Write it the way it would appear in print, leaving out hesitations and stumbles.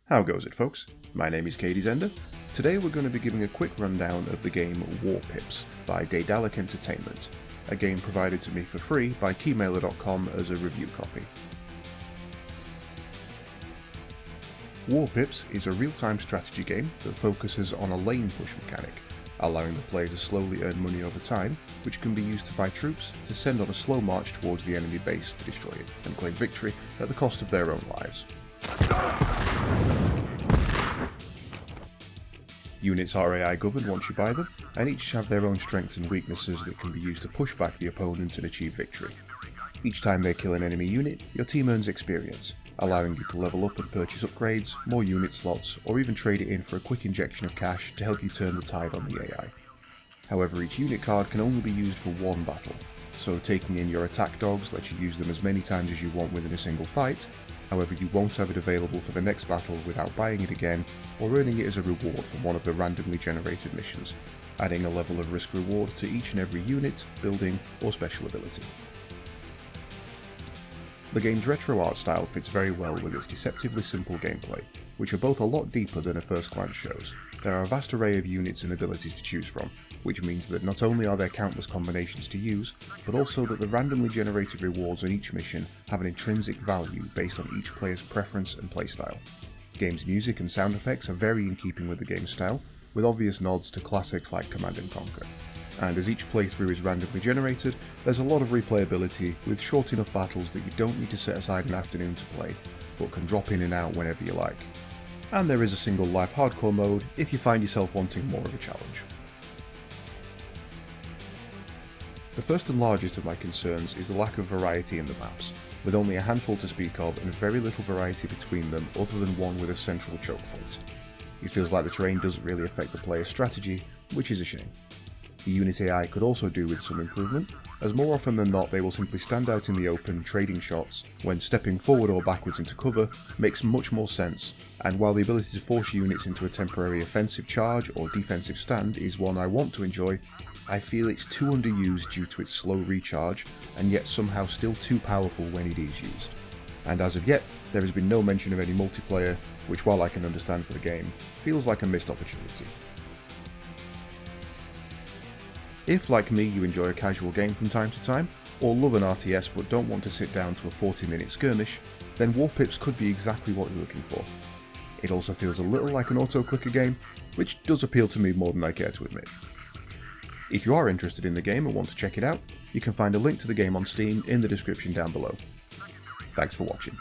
How goes it, folks? My name is Caedes. Today we're going to be giving a quick rundown of the game Warpips by Daedalic Entertainment, a game provided to me for free by Keymailer.com as a review copy. Warpips is a real-time strategy game that focuses on a lane push mechanic, allowing the player to slowly earn money over time, which can be used to buy troops to send on a slow march towards the enemy base to destroy it and claim victory at the cost of their own lives. Units are AI governed once you buy them, and each have their own strengths and weaknesses that can be used to push back the opponent and achieve victory. Each time they kill an enemy unit, your team earns experience, allowing you to level up and purchase upgrades, more unit slots, or even trade it in for a quick injection of cash to help you turn the tide on the AI. However, each unit card can only be used for one battle, so taking in your attack dogs lets you use them as many times as you want within a single fight. However, you won't have it available for the next battle without buying it again or earning it as a reward from one of the randomly generated missions, adding a level of risk reward to each and every unit, building, or special ability. The game's retro art style fits very well with its deceptively simple gameplay, which are both a lot deeper than a first glance shows. There are a vast array of units and abilities to choose from, which means that not only are there countless combinations to use, but also that the randomly generated rewards on each mission have an intrinsic value based on each player's preference and playstyle. The game's music and sound effects are very in keeping with the game's style, with obvious nods to classics like Command & Conquer. And as each playthrough is randomly generated, there's a lot of replayability with short enough battles that you don't need to set aside an afternoon to play, but can drop in and out whenever you like. And there is a single life hardcore mode if you find yourself wanting more of a challenge. The first and largest of my concerns is the lack of variety in the maps, with only a handful to speak of and very little variety between them other than one with a central choke point. It feels like the terrain doesn't really affect the player's strategy, which is a shame. The unit AI could also do with some improvement, as more often than not they will simply stand out in the open trading shots when stepping forward or backwards into cover makes much more sense, and while the ability to force units into a temporary offensive charge or defensive stand is one I want to enjoy, I feel it's too underused due to its slow recharge and yet somehow still too powerful when it is used. And as of yet, there has been no mention of any multiplayer, which while I can understand for the game, feels like a missed opportunity. If, like me, you enjoy a casual game from time to time, or love an RTS but don't want to sit down to a 40-minute skirmish, then Warpips could be exactly what you're looking for. It also feels a little like an auto-clicker game, which does appeal to me more than I care to admit. If you are interested in the game and want to check it out, you can find a link to the game on Steam in the description down below. Thanks for watching.